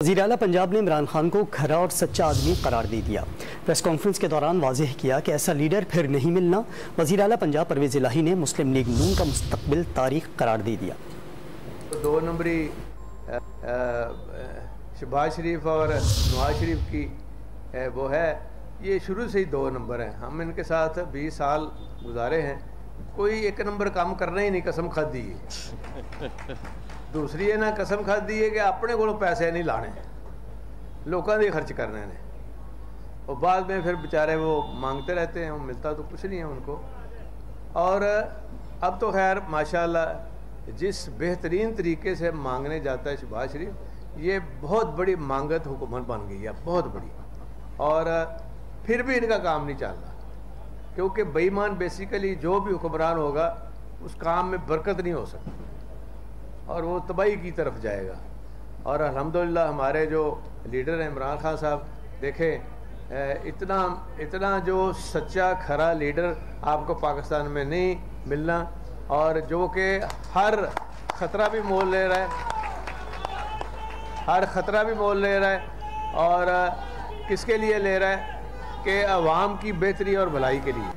وزیر اعلیٰ پنجاب نے عمران خان کو کھرا اور سچا آدمی قرار دے دیا۔ پریس کانفرنس کے دوران واضح کیا کہ ایسا لیڈر پھر نہیں ملنا۔ وزیر اعلیٰ پنجاب پرویز الہی نے مسلم لیگ نون کا مستقبل تاریخ قرار دے دیا۔ دو نمبری شہباز شریف اور نواز شریف کی وہ ہے، یہ شروع سے ہی دو نمبر ہیں۔ ہم ان کے ساتھ 20 سال گزارے ہیں، کوئی ایک نمبر کام کرنا ہی نہیں، قسم کھادی ہے۔ دوسری ہے نا قسم کھادی ہے کہ اپنے کو پیسے نہیں لانے، لوگوں دے خرچ کرنے نے، اور بعد میں پھر بیچارے وہ مانگتے رہتے ہیں، ملتا تو کچھ نہیں ہے ان کو۔ اور اب تو خیر ماشاءاللہ جس بہترین طریقے سے مانگنے جاتا ہے شہباز شریف، یہ بہت بڑی مانگت حکومت بن گئی ہے، بہت بڑی، اور پھر بھی ان کا کام نہیں چل رہا، کیونکہ بے ایمان بیسیکلی جو بھی حکمران ہوگا اس کام میں برکت نہیں ہو سکتی اور وہ تباہی کی طرف جائے گا۔ اور الحمدللہ ہمارے جو لیڈر ہیں عمران خان صاحب، دیکھیں اتنا جو سچا کھرا لیڈر آپ کو پاکستان میں نہیں ملنا، اور جو کہ ہر خطرہ بھی مول لے رہا ہے، اور کس کے لیے لے رہا ہے کہ عوام کی بہتری اور بھلائی کے لیے۔